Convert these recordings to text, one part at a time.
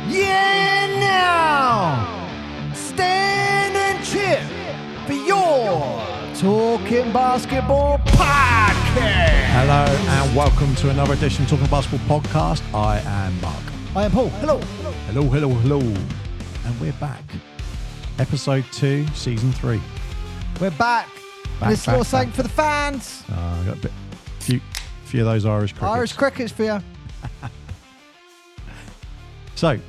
Yeah, now stand and cheer for your Talking Basketball podcast. Hello and welcome to another edition of Talking Basketball podcast. I am Mark. I am Paul. Hello. Hello. And we're back. Episode 2, Season 3. We're back. This little something for the fans. I got a few of those Irish crickets. Irish crickets for you. So,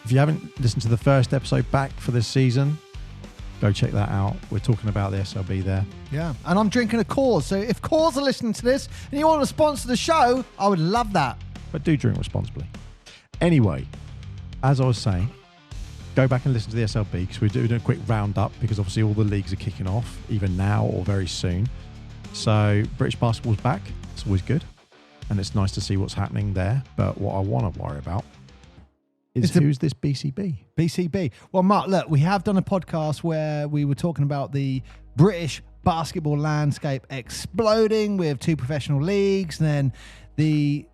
if you haven't listened to the first episode back for this season, go check that out. We're talking about the SLB there. Yeah, and I'm drinking a Coors. So if Coors are listening to this and you want to sponsor the show, I would love that. But do drink responsibly. Anyway, as I was saying, go back and listen to the SLB because we're doing a quick roundup because obviously all the leagues are kicking off either now or very soon. So British basketball's back. It's always good. And it's nice to see what's happening there. But what I want to worry about is who's this BCB? BCB. Well, Mark, look, we have done a podcast where we were talking about the British basketball landscape exploding with 2 professional leagues. And then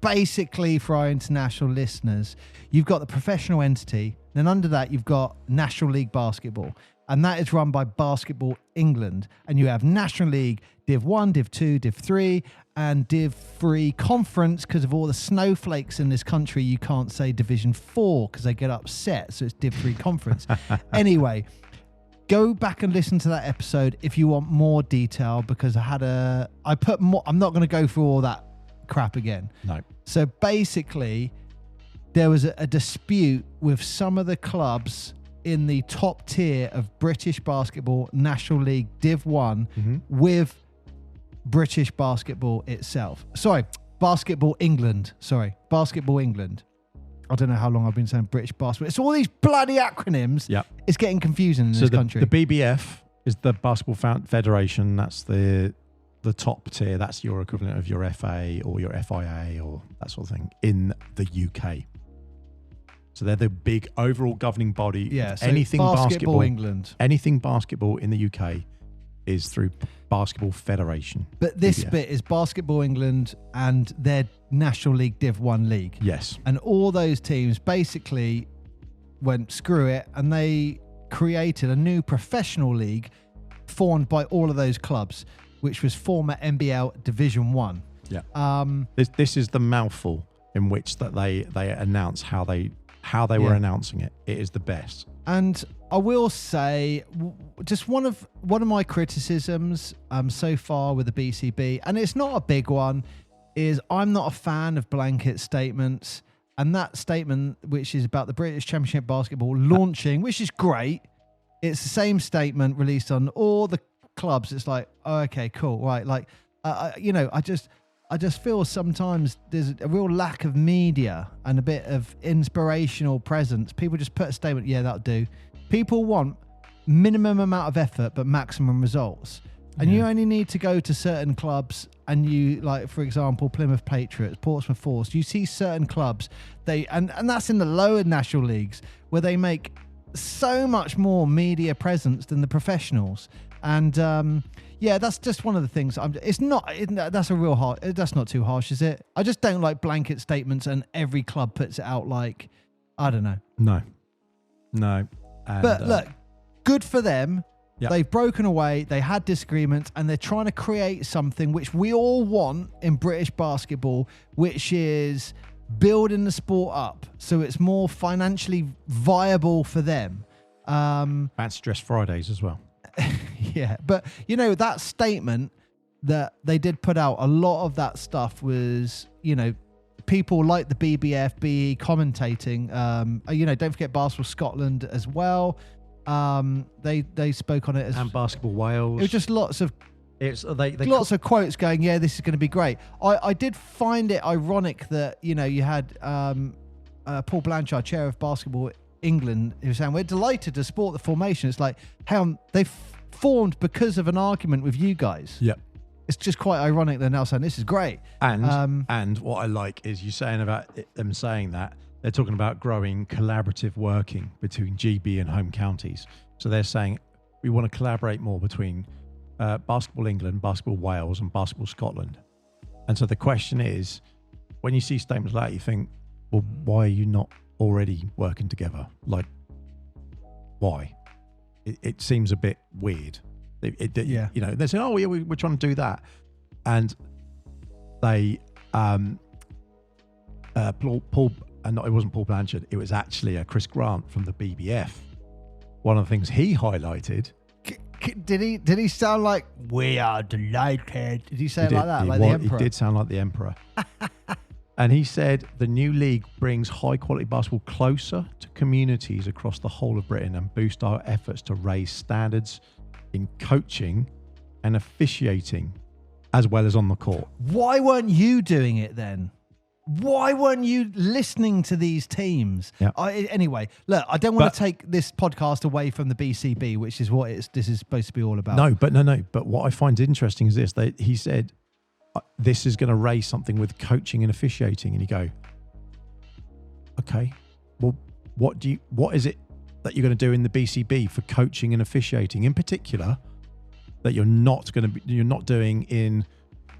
basically for our international listeners, you've got the professional entity. Then under that, you've got National League Basketball. And that is run by Basketball England. And you have National League Div 1, Div 2, Div 3, and Div 3 Conference. Because of all the snowflakes in this country, you can't say Division 4 because they get upset. So it's Div 3 Conference. Anyway, go back and listen to that episode if you want more detail because I put more. I'm not going to go through all that crap again. No. So basically, there was a dispute with some of the clubs in the top tier of British Basketball National League Div 1 with British Basketball itself. Basketball England. Basketball England. I don't know how long I've been saying British Basketball. It's all these bloody acronyms. Yep. It's getting confusing in this country. The BBF is the Basketball Federation. That's the top tier. That's your equivalent of your FA or your FIA or that sort of thing in the UK. So they're the big overall governing body. Yeah, so anything basketball England. Anything basketball in the UK is through Basketball Federation. But this BBF. bit is Basketball England and their National League Div 1 league. Yes. And all those teams basically went screw it and they created a new professional league formed by all of those clubs, which was former NBL Division 1. Yeah. This is the mouthful in which that they announce how they were announcing it. It is the best. And I will say, just one of my criticisms so far with the BCB, and it's not a big one, is I'm not a fan of blanket statements. And that statement, which is about the British Championship Basketball launching, which is great, it's the same statement released on all the clubs. It's like, oh, okay, cool, right? Like, I just feel sometimes there's a real lack of media and a bit of inspirational presence. People just put a statement, yeah, that'll do. People want minimum amount of effort, but maximum results. And you only need to go to certain clubs and you, like, for example, Plymouth Patriots, Portsmouth Force, you see certain clubs, and that's in the lower national leagues, where they make so much more media presence than the professionals. And, that's just one of the things. That's not too harsh, is it? I just don't like blanket statements and every club puts it out like, I don't know. No. And, but look, good for them. Yep. They've broken away. They had disagreements and they're trying to create something which we all want in British basketball, which is building the sport up so it's more financially viable for them. Fancy Dress Fridays as well. Yeah, but that statement that they did put out, a lot of that stuff was, people like the BBF, BE commentating. Don't forget Basketball Scotland as well. They spoke on it and Basketball Wales. It was just lots of quotes going, yeah, this is going to be great. I did find it ironic that you had Paul Blanchard, chair of Basketball England, who was saying we're delighted to support the formation. It's like, they formed because of an argument with you guys. Yep. It's just quite ironic they're now saying this is great. And what I like is you saying about them saying that they're talking about growing collaborative working between GB and home counties. So they're saying we want to collaborate more between Basketball England, Basketball Wales, and Basketball Scotland. And so the question is, when you see statements like that, you think, well, why are you not already working together. Like, why? It seems a bit weird. Yeah. You know, they say, oh, yeah, we're trying to do that. And they, Paul, and not, it wasn't Paul Blanchard, it was actually Chris Grant from the BBF. One of the things he highlighted. Did he sound like, we are delighted? Did he say it like that? Like the Emperor? He did sound like the Emperor. And he said the new league brings high quality basketball closer to communities across the whole of Britain and boost our efforts to raise standards in coaching and officiating as well as on the court. Why weren't you doing it then? Why weren't you listening to these teams? Yeah. Anyway, look, I don't want to take this podcast away from the BCB, which is what this is supposed to be all about. No. But what I find interesting is this. He said, this is going to raise something with coaching and officiating. And you go, okay, well, what is it that you're going to do in the BCB for coaching and officiating in particular that you're not doing in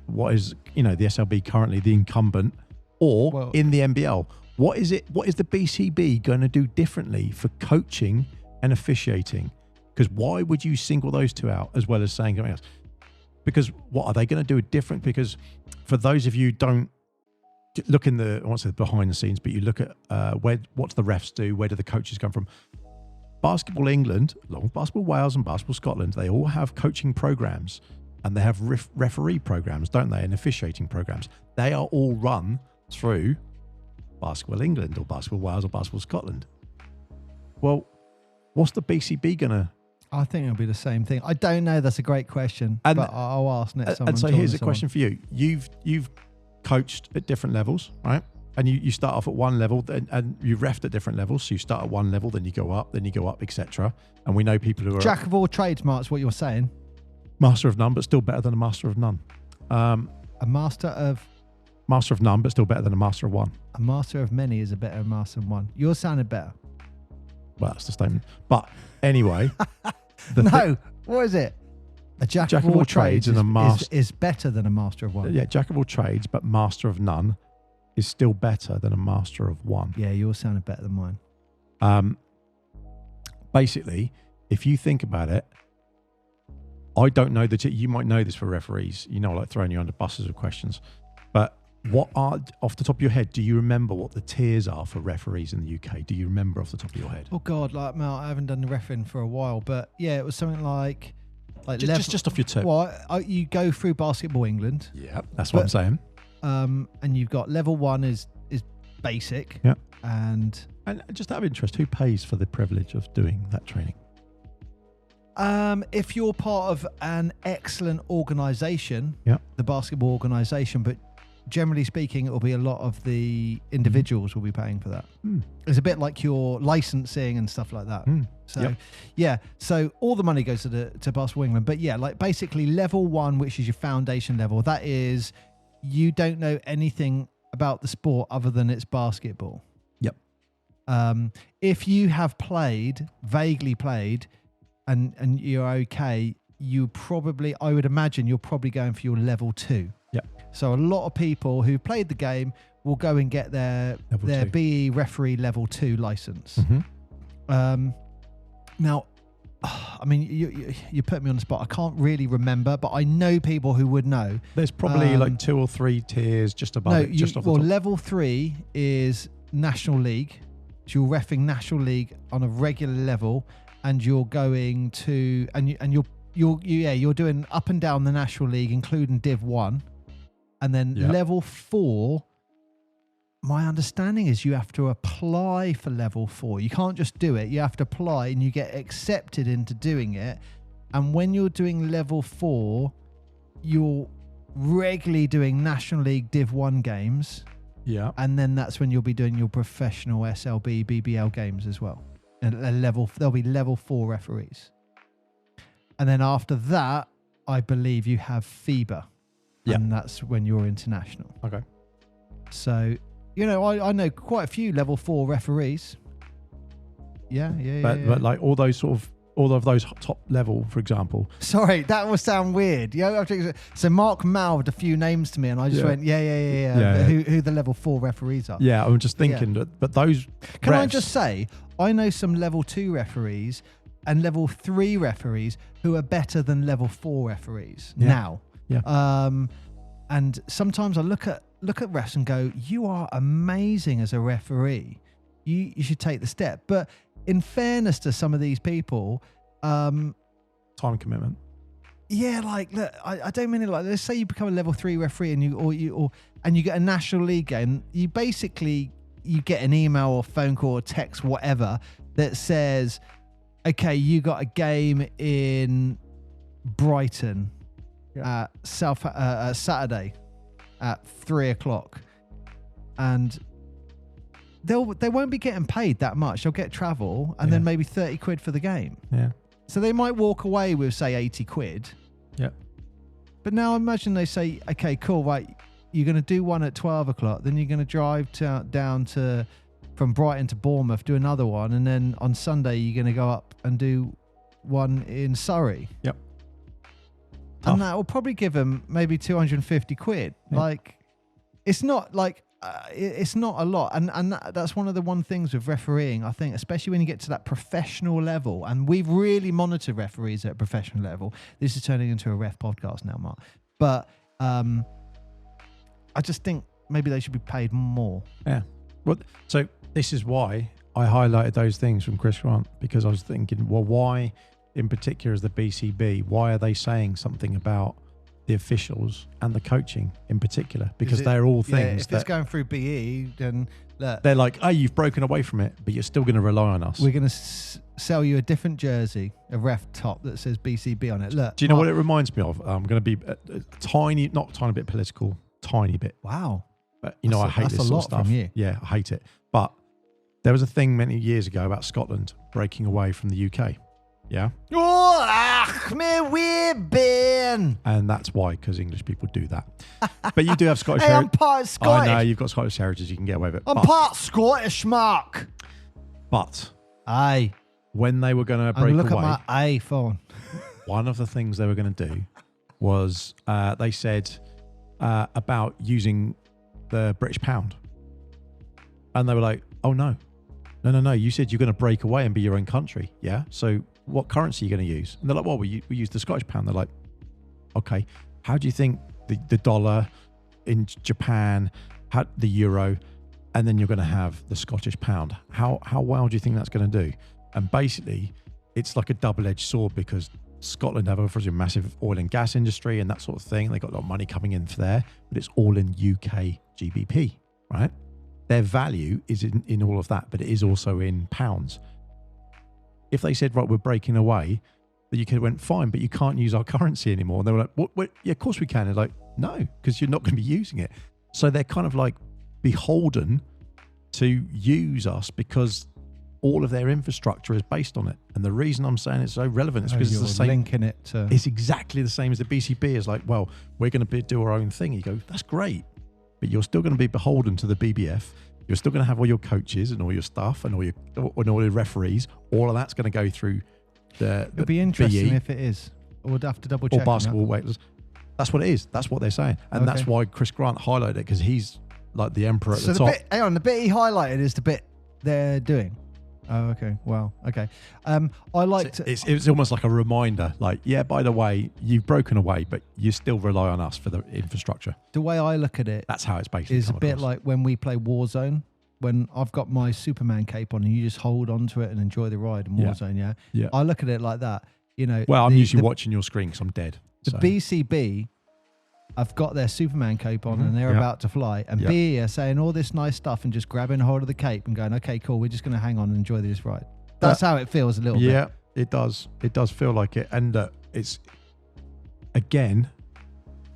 what is, the SLB currently the incumbent or in the NBL? What is the BCB going to do differently for coaching and officiating? Because why would you single those two out as well as saying something else? Because what are they going to do different? Because for those of you who don't look in I won't say behind the scenes, but you look at what do the refs do? Where do the coaches come from? Basketball England, along with Basketball Wales and Basketball Scotland, they all have coaching programs and they have referee programs, don't they? And officiating programs. They are all run through Basketball England or Basketball Wales or Basketball Scotland. Well, what's the BCB going to... I think it'll be the same thing. I don't know. That's a great question, but I'll ask next time. And so here's a question for you. You've coached at different levels, right? And you start off at one level and you've refed at different levels. So you start at one level, then you go up, etc. And we know people who are... Jack of all trades, Mark's what you're saying. Master of none, but still better than a master of none. A master of... Master of none, but still better than a master of one. A master of many is a better master of one. Yours sounded better. Well, that's the statement. But anyway... what is it? A jack of all trades and a master... is better than a master of one. Yeah, jack of all trades, but master of none is still better than a master of one. Yeah, yours sounded better than mine. Basically, if you think about it, I don't know that you might know this for referees, like throwing you under buses with questions, but off the top of your head, do you remember what the tiers are for referees in the UK? Do you remember off the top of your head? Oh God, Mel, I haven't done the refereeing for a while, but yeah, it was something like just off your tip. Well, you go through Basketball England. Yeah, that's what I'm saying. And you've got level 1 is basic. Yeah. And just out of interest, who pays for the privilege of doing that training? If you're part of an excellent organisation, the basketball organisation, but generally speaking, it will be a lot of the individuals will be paying for that. It's a bit like your licensing and stuff like that. So, so all the money goes to Basketball England. But yeah, like basically level 1, which is your foundation level, that is, you don't know anything about the sport other than it's basketball. Yep. If you have vaguely played, and you're okay, I would imagine you're probably going for your level 2. Yep. So a lot of people who played the game will go and get their BE referee level 2 license. Now, I mean, you put me on the spot. I can't really remember, but I know people who would know. There's probably like 2 or 3 tiers just above it. Just off the top. Level 3 is National League. So you're reffing National League on a regular level, and you're going to you're doing up and down the National League, including Div 1, and then level 4. My understanding is you have to apply for level 4. You can't just do it. You have to apply and you get accepted into doing it. And when you're doing level 4, you're regularly doing National League Div 1 games. Yeah. And then that's when you'll be doing your professional SLB, BBL games as well. And there'll be level 4 referees. And then after that, I believe you have FIBA. Yeah. And that's when you're international. Okay. So... I know quite a few level 4 referees. Yeah. But like all those all of those top level, for example. Sorry, that will sound weird. So Mark mouthed a few names to me, and I just went, yeah. Who the level 4 referees are? Yeah, I'm just thinking that, but those. Can I just say, I know some level 2 referees and level 3 referees who are better than level 4 referees now. Yeah. And sometimes I look at refs and go, you are amazing as a referee. You should take the step. But in fairness to some of these people, time commitment. Yeah, like look, I don't mean it like. Let's say you become a level 3 referee and you get a national league game. You get an email or phone call or text, whatever, that says, okay, you got a game in Brighton Saturday at 3:00, and they won't be getting paid that much. They'll get travel and then maybe 30 quid for the game. Yeah. So they might walk away with, say, 80 quid. Yeah. But now imagine they say, okay, cool, right, you're going to do one at 12 o'clock, then you're going to drive down from Brighton to Bournemouth, do another one, and then on Sunday you're going to go up and do one in Surrey. Yep. Tough. And that will probably give them maybe 250 quid. Yeah. Like, it's not like... it's not a lot, and that's one of the things with refereeing, I think, especially when you get to that professional level, and we've really monitored referees at a professional level. This is turning into a ref podcast now, Mark, but I just think maybe they should be paid more. Yeah. Well, so this is why I highlighted those things from Chris Grant, because I was thinking, well, why in particular is the BCB, why are they saying something about the officials and the coaching in particular? Because they're all things if it's going through BE, then look, they're like, oh, you've broken away from it, but you're still going to rely on us. We're going to sell you a different jersey, a ref top that says BCB on it. Look, do you know what it reminds me of? I'm going to be a tiny, not a tiny bit political, tiny bit. Wow. But I hate this sort of stuff. From you. Yeah, I hate it. But there was a thing many years ago about Scotland breaking away from the UK. Yeah. And that's why, because English people do that. But you do have Scottish heritage. I'm part Scottish. I know, you've got Scottish heritage, you can get away with it. I'm part Scottish, Mark. But aye, when they were going to break away, look at my iPhone. One of the things they were going to do was they said about using the British pound. And they were like, oh no. No. You said you're going to break away and be your own country. Yeah. So what currency are you going to use? And they're like, well, we use the Scottish pound. They're like, okay, how do you think the dollar in Japan, the euro, and then you're going to have the Scottish pound? How well do you think that's going to do? And basically, it's like a double-edged sword, because Scotland have obviously a massive oil and gas industry and that sort of thing. They got a lot of money coming in for there, but it's all in UK GBP, right? Their value is in all of that, but it is also in pounds. If they said, right, we're breaking away, the UK went, fine, but you can't use our currency anymore. And they were like, what? Yeah, of course we can. They're like, no, because you're not going to be using it. So they're kind of like beholden to use us, because all of their infrastructure is based on it. And the reason I'm saying it's so relevant is because it's the same. Linking it to... It's exactly the same as the BCB. Is like, well, we're going to do our own thing. You go, that's great, but you're still going to be beholden to the BBF. You're still going to have all your coaches and all your stuff and all your referees. All of that's going to go through the It'd be interesting BE, if it is. We'll have to double check. Or basketball waiters. That's what it is. That's what they're saying. And that's why Chris Grant highlighted it, because he's like the emperor at the top. The bit he highlighted is the bit they're doing. Oh, okay. Well, okay. I like to... It's almost like a reminder, like, yeah, by the way, you've broken away, but you still rely on us for the infrastructure. The way I look at it... That's how it's basically is a bit like when we play Warzone, when I've got my Superman cape on and you just hold on to it and enjoy the ride in Warzone, yeah? I look at it like that, Well, I'm usually watching your screen because I'm dead. The BCB... I've got their Superman cape on and they're about to fly. And B are saying all this nice stuff and just grabbing hold of the cape and going, okay, cool, we're just going to hang on and enjoy this ride. That's how it feels a little bit. Yeah, it does. It does feel like it. And it's, again,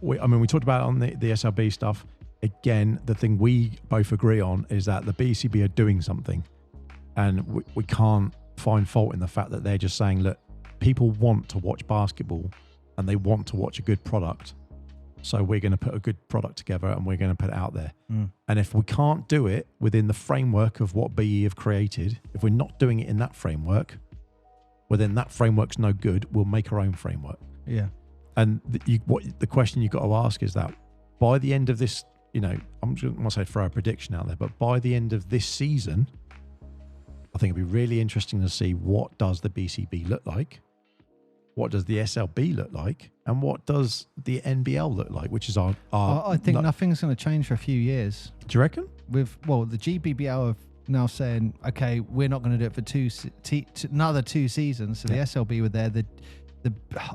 we talked about it on the SLB stuff. Again, the thing we both agree on is that the BCB are doing something. And we can't find fault in the fact that they're just saying, look, people want to watch basketball and they want to watch a good product. So we're going to put a good product together and we're going to put it out there. And if we can't do it within the framework of what BE have created, if we're not doing it in that framework, well, then that framework's no good. We'll make our own framework. Yeah. And the question you've got to ask is that by the end of this, I'm just going to say throw a prediction out there, but by the end of this season, I think it'd be really interesting to see what does the BCB look like, what does the SLB look like, and what does the NBL look like, which is our I think nothing's going to change for a few years. Do you reckon? The GBBL have now saying, okay, we're not going to do it for another 2 seasons. So the SLB were there.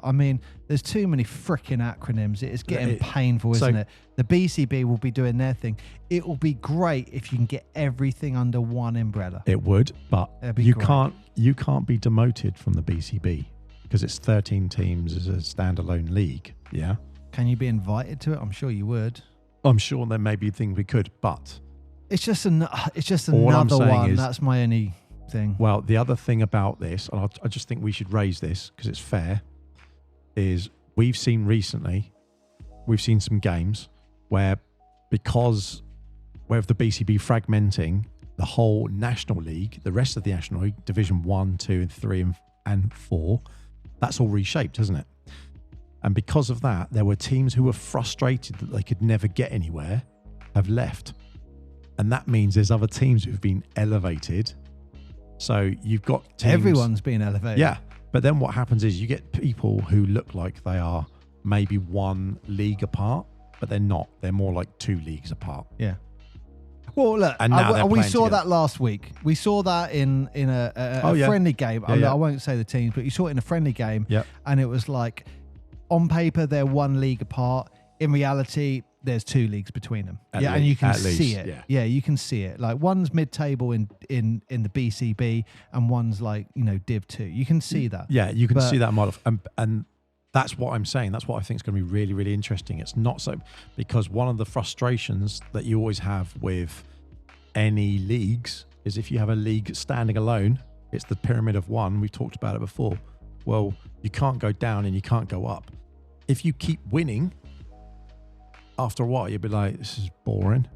I mean, there's too many freaking acronyms. It is getting painful, isn't it? The BCB will be doing their thing. It will be great if you can get everything under one umbrella. It would, but you can't be demoted from the BCB because it's 13 teams as a standalone league. Yeah. Can you be invited to it? I'm sure you would. I'm sure there may be things we could, but it's just another one. That's my only thing. Well, the other thing about this, and I just think we should raise this because it's fair, is we've seen some games where because with the BCB fragmenting the whole National League, the rest of the National League, Division 1, 2, and 3, and 4, that's all reshaped, hasn't it? And because of that, there were teams who were frustrated that they could never get anywhere, have left. And that means there's other teams who've been elevated. So you've got teams. Everyone's been elevated. Yeah. But then what happens is you get people who look like they are maybe one league apart, but they're not. They're more like 2 leagues apart. Yeah. Well, look, we saw that last week. We saw that in a friendly game. I won't say the teams, but you saw it in a friendly game. Yeah. And it was like, on paper, they're 1 league apart. In reality, there's 2 leagues between them. And you can see it. Yeah, you can see it. Like one's mid-table in the BCB, and one's like Div 2. You can see that. Yeah, you can see that model, and that's what I'm saying. That's what I think is going to be really, really interesting. It's not so because one of the frustrations that you always have with any leagues is if you have a league standing alone, it's the pyramid of one. We've talked about it before. Well, you can't go down and you can't go up. If you keep winning, after a while, you'll be like, this is boring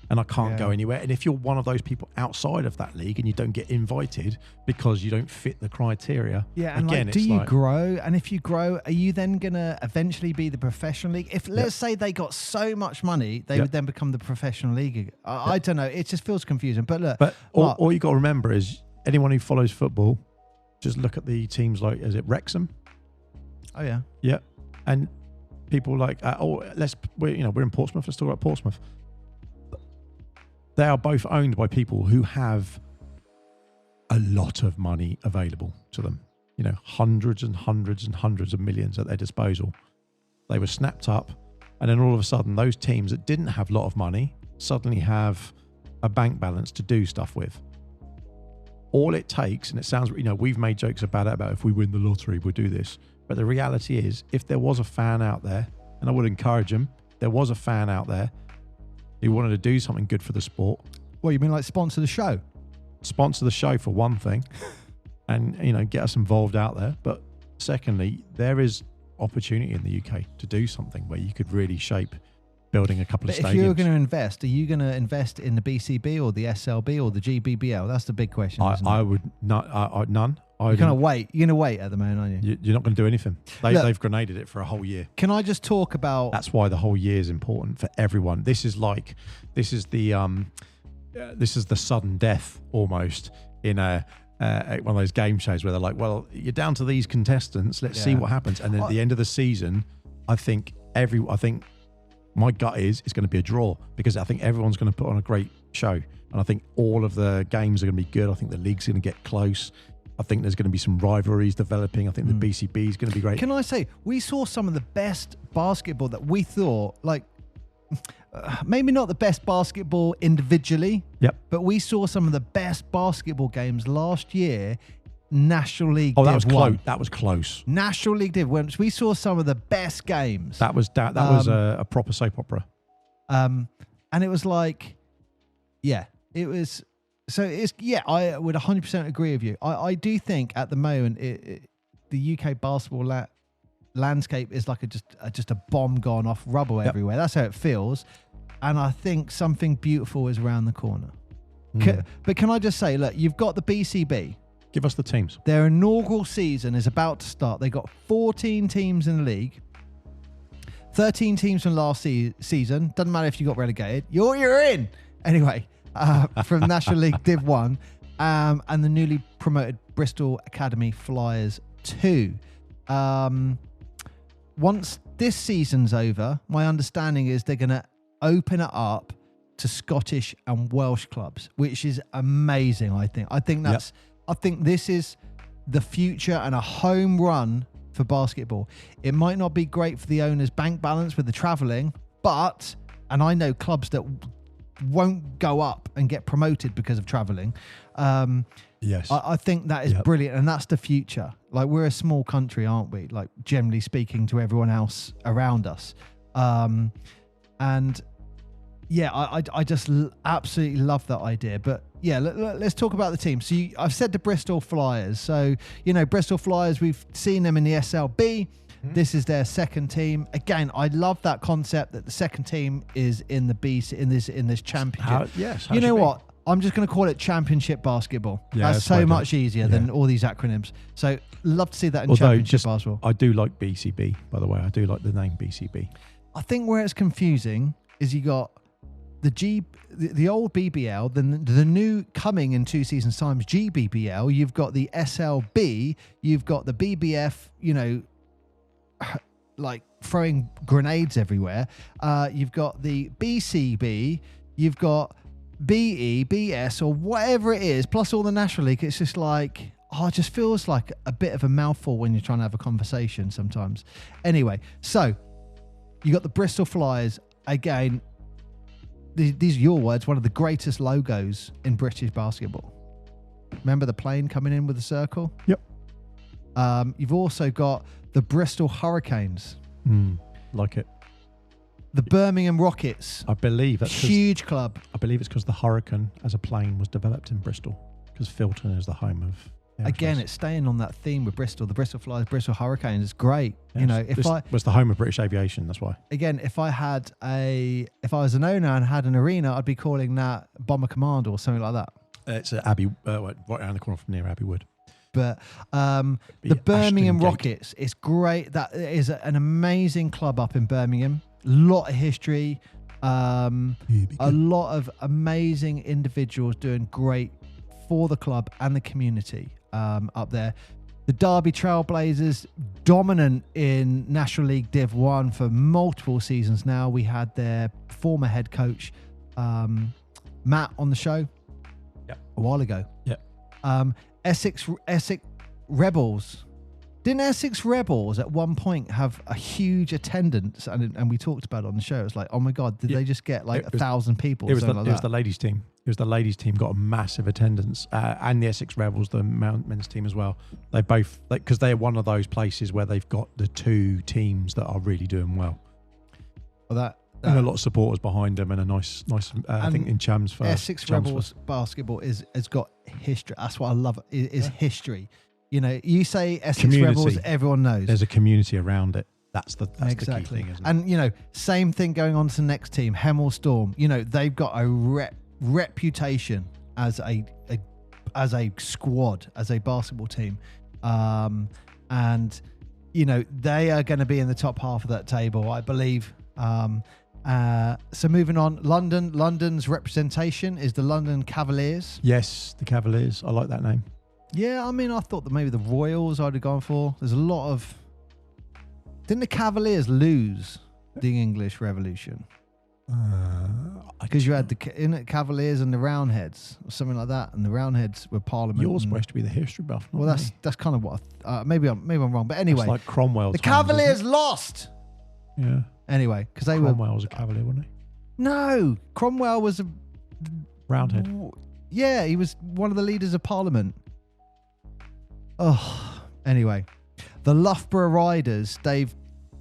and I can't go anywhere. And if you're one of those people outside of that league and you don't get invited because you don't fit the criteria, and again, do you grow? And if you grow, are you then going to eventually be the professional league? If let's say they got so much money, they would then become the professional league. I don't know. It just feels confusing. But look, all you got to remember is anyone who follows football, just look at the teams like, is it Wrexham? Oh yeah. Yeah. And people like, we're in Portsmouth. Let's talk about Portsmouth. They are both owned by people who have a lot of money available to them. Hundreds and hundreds and hundreds of millions at their disposal. They were snapped up, and then all of a sudden, those teams that didn't have a lot of money suddenly have a bank balance to do stuff with. All it takes, and it sounds, we've made jokes about it, about if we win the lottery, we'll do this. But the reality is, if there was a fan out there, and I would encourage them, there was a fan out there who wanted to do something good for the sport. Well, you mean like sponsor the show? Sponsor the show for one thing, and get us involved out there. But secondly, there is opportunity in the UK to do something where you could really shape building a couple of stadiums. If you're going to invest, are you going to invest in the BCB or the SLB or the GBBL? That's the big question. I would not. None. You're going to wait. You're going to wait at the moment, aren't you? You're not going to do anything. They've grenaded it for a whole year. Can I just talk about? That's why the whole year is important for everyone. This is the sudden death almost in one of those game shows where they're like, well, you're down to these contestants. Let's see what happens. And then at the end of the season, I think my gut is it's going to be a draw because I think everyone's going to put on a great show. And I think all of the games are going to be good. I think the league's going to get close. I think there's going to be some rivalries developing. I think the BCB is going to be great. Can I say, we saw some of the best basketball that we thought, maybe not the best basketball individually, but we saw some of the best basketball games last year. National League. Oh, that was close. That was close. National League Div. We saw some of the best games. That was a proper soap opera. And it was like, it was. So it's I would 100% agree with you. I do think at the moment the UK basketball landscape is like just a bomb gone off, rubble everywhere. That's how it feels, and I think something beautiful is around the corner. But can I just say, look, you've got the BCB. Give us the teams. Their inaugural season is about to start. They got 14 teams in the league. 13 teams from last season. Doesn't matter if you got relegated. You're in. Anyway, from National League Div 1 and the newly promoted Bristol Academy Flyers 2. Once this season's over, my understanding is they're going to open it up to Scottish and Welsh clubs, which is amazing, I think. I think this is the future and a home run for basketball. It might not be great for the owner's bank balance with the travelling, and I know clubs that won't go up and get promoted because of travelling. Yes. I think that is brilliant, and that's the future. Like, we're a small country, aren't we? Like, generally speaking to everyone else around us. And yeah, I just absolutely love that idea. But yeah, let's talk about the team. So I've said the Bristol Flyers. So, Bristol Flyers, we've seen them in the SLB. This is their second team. Again, I love that concept that the second team is in the BC in this championship. You know what? I'm just going to call it championship basketball. Yeah, that's so much easier than all these acronyms. So love to see that in championship basketball. I do like BCB, by the way. I do like the name BCB. I think where it's confusing is you got the old BBL, the new coming in 2 seasons times GBBL. You've got the SLB. You've got the BBF. Like throwing grenades everywhere. You've got the BCB. You've got BE, BS, or whatever it is, plus all the National League. It's just like, it just feels like a bit of a mouthful when you're trying to have a conversation sometimes. Anyway, so you got the Bristol Flyers. Again, these are your words, one of the greatest logos in British basketball. Remember the plane coming in with the circle? Yep. You've also got the Bristol Hurricanes. Like it. The Birmingham Rockets. I believe that's huge club. I believe it's because the Hurricane as a plane was developed in Bristol, because Filton is the home of aerospace. Again, it's staying on that theme with Bristol. The Bristol Flyers, Bristol Hurricanes. It's great. Yes. This was the home of British aviation. That's why. Again, if I was an owner and had an arena, I'd be calling that Bomber Command or something like that. It's Abbey, right around the corner from near Abbey Wood. But the Birmingham Rockets, it's great. That is an amazing club up in Birmingham. Lot of history, a lot of amazing individuals doing great for the club and the community up there. The Derby Trailblazers, dominant in National League Div 1 for multiple seasons now. We had their former head coach, Matt, on the show a while ago. Essex Rebels. Didn't Essex Rebels at one point have a huge attendance? And we talked about it on the show. It was like, oh my God, did they just get like 1,000 people? It was the ladies' team. It was the ladies' team got a massive attendance, and the Essex Rebels, the men's team as well. They both, because they're one of those places where they've got the 2 teams that are really doing well. And a lot of supporters behind them, and a nice. I think in Chams first. Essex Rebels basketball has got history. That's what I love. Is history. You say Essex Rebels, everyone knows. There's a community around it. That's the key thing, isn't it? And, same thing going on to the next team, Hemel Storm. They've got a reputation as a squad, as a basketball team. And, they are going to be in the top half of that table, I believe. So moving on, London's representation is the London Cavaliers. Yes, the Cavaliers. I like that name. Yeah, I mean, I thought that maybe the Royals I'd have gone for. There's a lot of... Didn't the Cavaliers lose the English Revolution? Because you had the Cavaliers and the Roundheads, or something like that, and the Roundheads were Parliament. You're supposed to be the history buff. Well, that's kind of what. Maybe I'm wrong, but anyway, it's like Cromwell. The Cavaliers lost. Yeah. Anyway, because Cromwell was a Cavalier, wasn't he? No, Cromwell was a Roundhead. Yeah, he was one of the leaders of Parliament. Oh, anyway, the Loughborough Riders, they've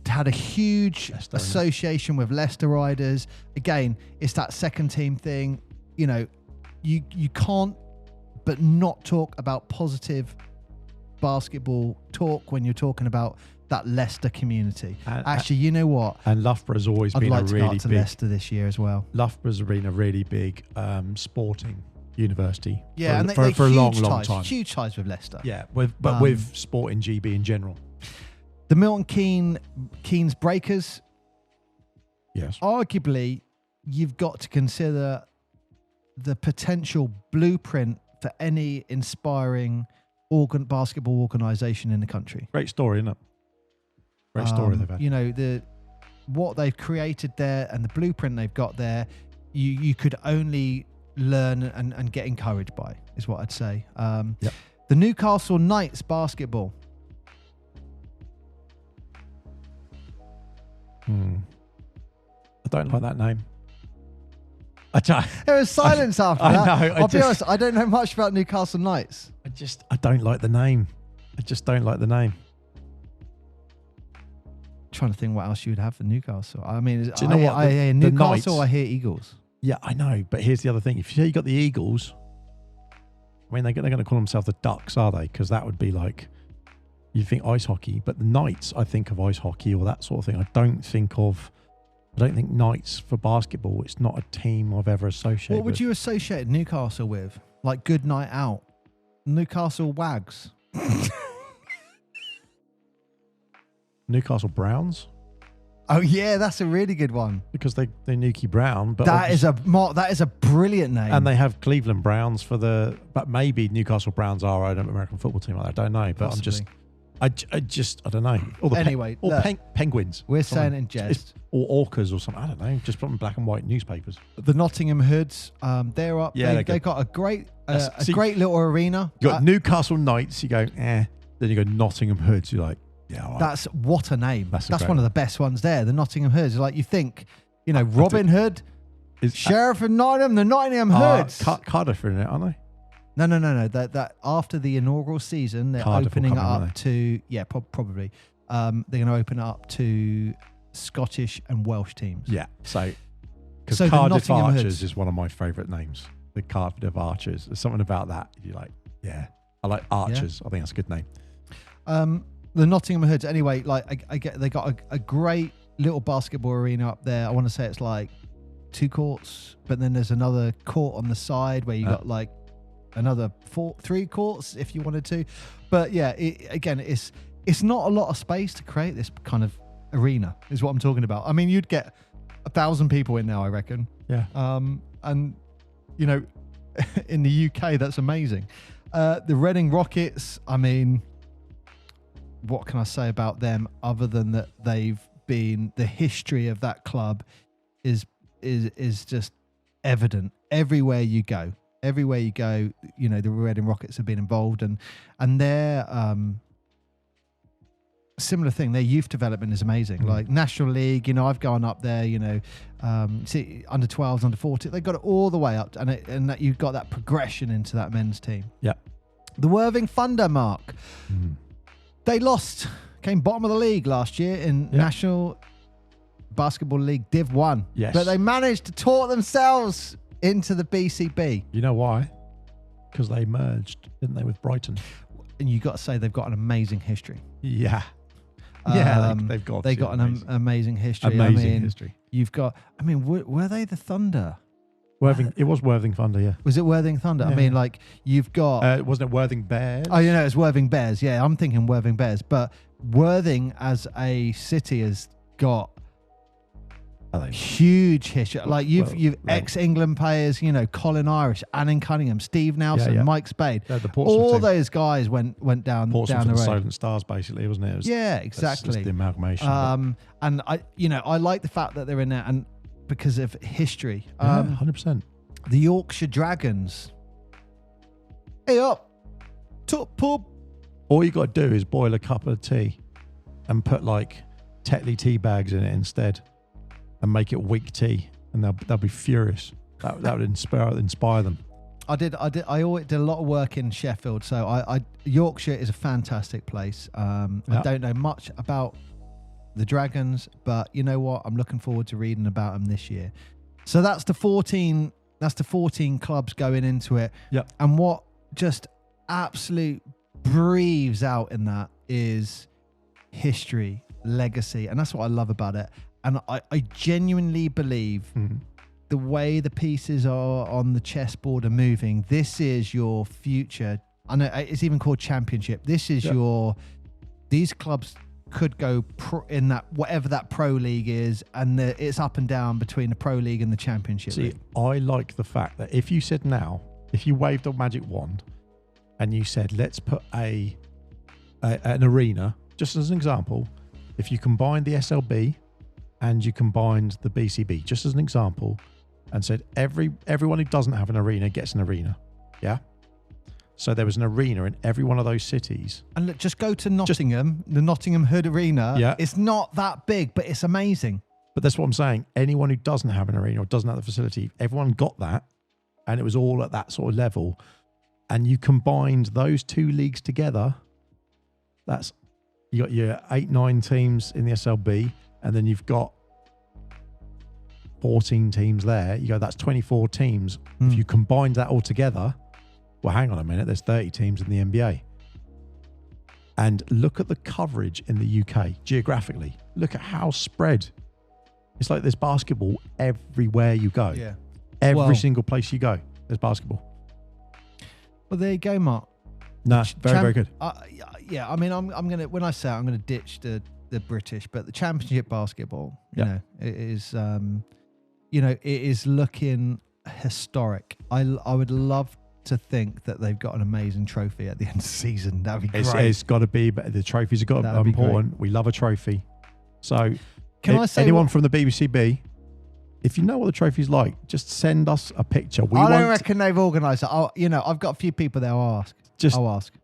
had a huge association with Leicester Riders. Again, it's that second team thing. You can't but not talk about positive basketball talk when you're talking about that Leicester community. Actually, you know what? And Loughborough's always been a really big... I'd like to go to Leicester this year as well. Loughborough's been a really big sporting university. Yeah, and for a huge long ties, time. Huge ties with Leicester. Yeah, with sport in GB in general. The Milton Keynes Breakers. Yes. Arguably, you've got to consider the potential blueprint for any inspiring basketball organisation in the country. Great story, isn't it? Great story they've had. You know, what they've created there and the blueprint they've got there, you could only learn and get encouraged by, is what I'd say. Yep. The Newcastle Knights basketball. I don't like that name. There was silence after that. I know. I'll be honest, I don't know much about Newcastle Knights. I don't like the name. I just don't like the name. Trying to think what else you would have for Newcastle. I mean, Do you know what? I hear The Newcastle, Knights- I hear Eagles. Yeah, I know. But here's the other thing. If you say you got the Eagles, I mean, they're going to call themselves the Ducks, are they? Because that would be like, you think ice hockey. But the Knights, I think of ice hockey or that sort of thing. I don't think Knights for basketball. It's not a team I've ever associated What would with. you associate Newcastle with? Like Good Night Out? Newcastle Wags? Newcastle Browns? Oh yeah, that's a really good one. Because they're Nuki Brown. But That is a brilliant name. and they have Cleveland Browns but maybe Newcastle Browns are an American football team. I don't know. But Possibly. I don't know. Or the Anyway, or look, penguins. we're Something. saying in jest. Or orcas or something. I don't know. Just put in black and white newspapers. The Nottingham Hoods, they're up. Yeah, They've got a great See, great little arena. You got Newcastle Knights, you go, eh. Then you go Nottingham Hoods, you're like, yeah, all right. That's what a name. That's That's a great one of one. the best ones there. The Nottingham Hoods. Like you think, Robin Hood, Sheriff of Nottingham, the Nottingham Hoods. Cardiff are in it, aren't they? No. That after the inaugural season, they're Cardiff will opening it come in, up won't to probably. They're going to open it up to Scottish and Welsh teams. Yeah. So because So the Cardiff Nottingham Archers Hoods. is one of my favourite names. The Cardiff Archers. There's something about that. You're like, yeah. I like Archers. I think that's a good name. The Nottingham Hoods. Anyway, like I get, they got a great little basketball arena up there. I want to say it's like 2 courts, but then there's another court on the side where you got like another 3 courts if you wanted to. But yeah, it's not a lot of space to create this kind of arena, is what I'm talking about. I mean, you'd get 1,000 people in now, I reckon. Yeah. And in the UK, that's amazing. The Reading Rockets, I mean, what can I say about them other than that they've been, the history of that club is just evident everywhere you go. Everywhere you go, the Reading Rockets have been involved, and their similar thing. Their youth development is amazing. Like National League, I've gone up there. See under 12s, under 14. They got it all the way up, and that you've got that progression into that men's team. Yeah. The Worthing Thunder, Mark. They came bottom of the league last year in National Basketball League Div 1. Yes. But they managed to talk themselves into the BCB. You know why? Because they merged, didn't they, with Brighton? And you got to say they've got an amazing history. Yeah. Yeah, they've got an amazing history. Amazing history. You've got, were they the Thunder? Worthing, it was Worthing Thunder, yeah. Was it Worthing Thunder? Yeah. You've got... wasn't it Worthing Bears? Oh, it's Worthing Bears. Yeah, I'm thinking Worthing Bears. But Worthing as a city has got huge history. Like you've ex-England players, Colin Irish, Annan Cunningham, Steve Nelson, Mike Spade. Yeah, the all team. those guys went down Portsmouth the and road. Silent Stars, basically, wasn't it? Exactly. That's the amalgamation. And I like the fact that they're in there, and because of history. 100%. The Yorkshire Dragons. Hey up, top pub. All you got to do is boil a cup of tea and put like Tetley tea bags in it instead, and make it weak tea, and they'll be furious. That would inspire them. I always did a lot of work in Sheffield, so Yorkshire is a fantastic place. I don't know much about the Dragons, but you know what? I'm looking forward to reading about them this year. So that's the 14 clubs going into it. Yep. And what just absolute breathes out in that is history, legacy, and that's what I love about it. And I genuinely believe the way the pieces are on the chessboard are moving, this is your future. I know it's even called championship. This is these clubs could go in that, whatever that pro league is, and it's up and down between the pro league and the championship league. I like the fact that if you said now, if you waved a magic wand and you said, let's put an arena, just as an example, if you combined the SLB and you combined the BCB, just as an example, and said everyone who doesn't have an arena gets an arena. Yeah. So there was an arena in every one of those cities. And look, just go to Nottingham, the Nottingham Hood Arena. Yeah. It's not that big, but it's amazing. But that's what I'm saying. Anyone who doesn't have an arena or doesn't have the facility, everyone got that. And it was all at that sort of level. And you combined those two leagues together. You got your 8-9 teams in the SLB, and then you've got 14 teams there. You go, that's 24 teams. If you combined that all together, well, hang on a minute, there's 30 teams in the NBA. And look at the coverage in the UK geographically. Look at how spread. It's like there's basketball everywhere you go. Yeah. Every single place you go, there's basketball. Well, there you go, Mark. No, very good. Yeah, I mean, I'm gonna, when I say it, I'm gonna ditch the British, but the championship basketball, you know, it is, it is looking historic. I would love to think that they've got an amazing trophy at the end of the season. That'd be great. It's got to be, but the trophies have got to be important. We love a trophy. So, can I say anyone from the BBCB, if you know what the trophy's like, just send us a picture. I don't reckon they've organised it. I've got a few people there. I'll ask.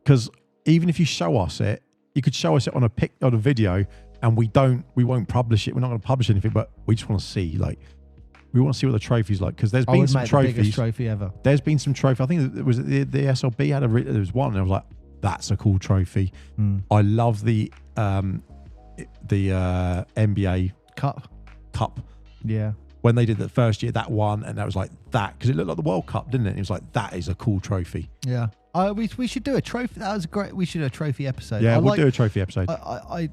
Because even if you show us it, you could show us it on a video, and we won't publish it. We're not going to publish anything, but we just want to see, we want to see what the trophy's like, because there's been some trophies. The biggest trophy ever. There's been some trophy. I think it was the SLB there was one, and I was like, that's a cool trophy. I love the NBA Cup. Yeah. When they did the first year, that one, and that was like that, because it looked like the World Cup, didn't it? It was like, that is a cool trophy. Yeah. We should do a trophy. That was great. We should do a trophy episode. Yeah, we'll do a trophy episode. I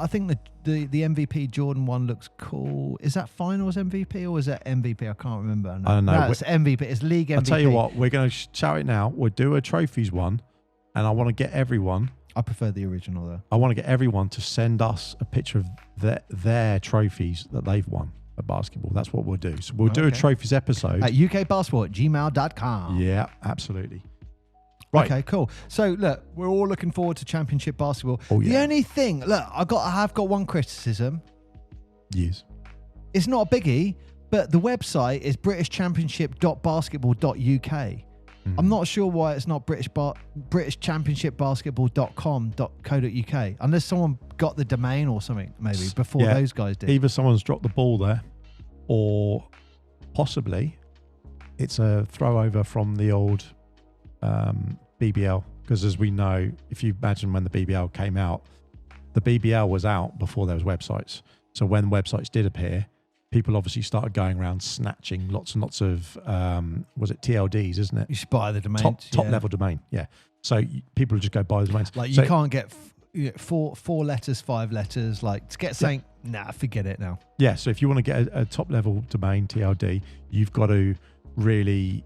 think the MVP Jordan one looks cool. Is that finals MVP or is that MVP? I can't remember. I don't know. No, it's MVP. It's league MVP. I'll tell you what, we're going to shout it now. We'll do a trophies one, and I want to get everyone. I prefer the original though. I want to get everyone to send us a picture of their trophies that they've won at basketball. That's what we'll do. So we'll do a trophies episode at ukbasketball@gmail.com. Yeah, absolutely. Right. Okay, cool. So look, we're all looking forward to championship basketball. Oh, yeah. The only thing, look, I have got one criticism. Yes. It's not a biggie, but the website is britishchampionship.basketball.uk. I'm not sure why it's not britishchampionshipbasketball.com.co.uk, unless someone got the domain or something maybe before those guys did. Either someone's dropped the ball there, or possibly it's a throw over from the old BBL, because as we know, if you imagine when the BBL came out, the BBL was out before there was websites. So when websites did appear, people obviously started going around snatching lots and lots of was it TLDs, isn't it? You should buy the domain, top level domain. Yeah. So people just go buy the domains. Like you can't get four letters, 5 letters. Like to get saying, nah, forget it now. Yeah. So if you want to get a top level domain TLD, you've got to really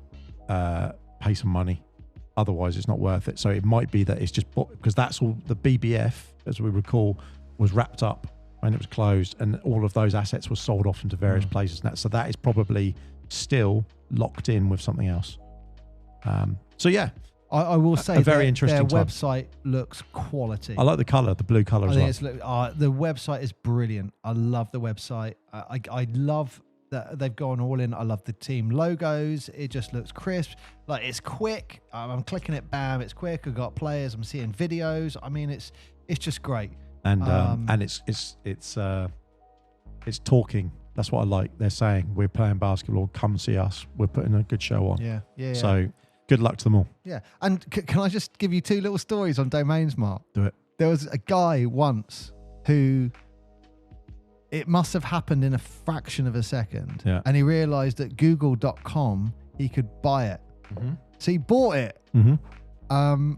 pay some money. Otherwise, it's not worth it. So it might be that it's just because that's all the BBF, as we recall, was wrapped up when it was closed, and all of those assets were sold off into various places. So that is probably still locked in with something else. So yeah, I will say a very interesting their website looks quality. I like the color, the blue color as well. The website is brilliant. I love the website. I love that they've gone all in. I love the team logos. It just looks crisp. Like it's quick. I'm clicking it, bam, it's quick. I've got players. I'm seeing videos. I mean, it's just great. And it's talking. That's what I like. They're saying we're playing basketball. Come see us. We're putting a good show on. Yeah. So good luck to them all. Yeah. And can I just give you 2 little stories on domains, Mark? Do it. There was a guy once who, it must have happened in a fraction of a second. Yeah. And he realized that google.com, he could buy it. Mm-hmm. So he bought it. Mm-hmm.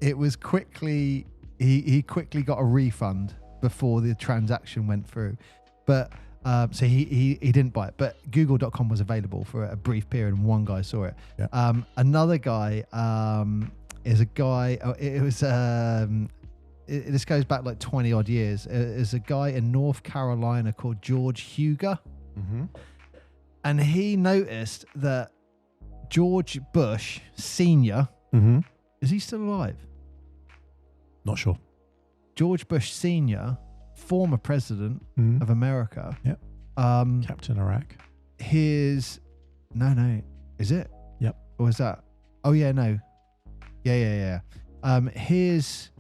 It was quickly, he quickly got a refund before the transaction went through. But So he didn't buy it, but Google.com was available for a brief period, and one guy saw it. Yeah. Another guy is a guy. This goes back like 20 odd years. Is a guy in North Carolina called George Huger, Mm-hmm. and he noticed that George Bush Senior, Mm-hmm. is he still alive? Not sure. George Bush Senior, former president Mm-hmm. of America. Yep. Um, Captain Iraq. his no, is it? Yep. Or is that? Oh yeah, no. Yeah. His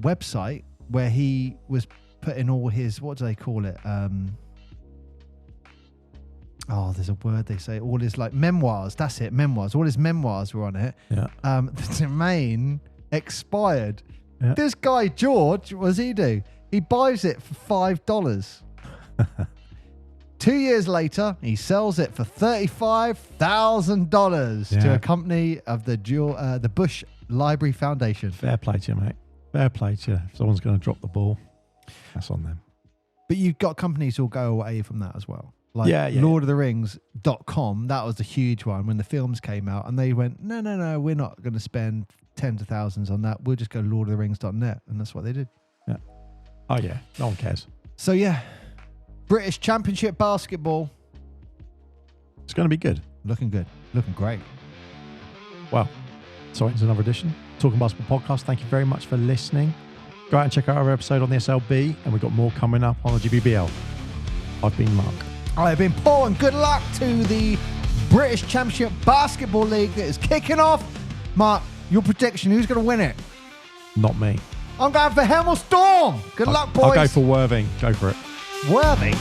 website where he was putting all his, what do they call it? There's a word they say. All his like memoirs. That's it, memoirs. All his memoirs were on it. Yeah. The domain expired. Yeah. This guy George, what does he do? He buys it for $5. 2 years later, he sells it for $35,000 to a company of the Bush Library Foundation. Fair play to you, mate. Fair play to you. If someone's going to drop the ball, that's on them. But you've got companies who'll go away from that as well. Like Lord of the Rings.com, that was a huge one when the films came out, and they went, no, we're not going to spend tens of thousands on that. We'll just go lordoftherings.net, and that's what they did. Yeah. Oh, yeah. No one cares. So, yeah, British Championship basketball. It's going to be good. Looking good. Looking great. Well, so it's another edition. Talking Basketball Podcast. Thank you very much for listening. Go out and check out our episode on the SLB, and we've got more coming up on the GBBL. I've been Mark. I've been Paul, and good luck to the British Championship Basketball League that is kicking off. Mark, your prediction, who's going to win it? Not me. I'm going for Hemel Storm. Good luck, boys. I'll go for Worthing. Go for it. Worthing.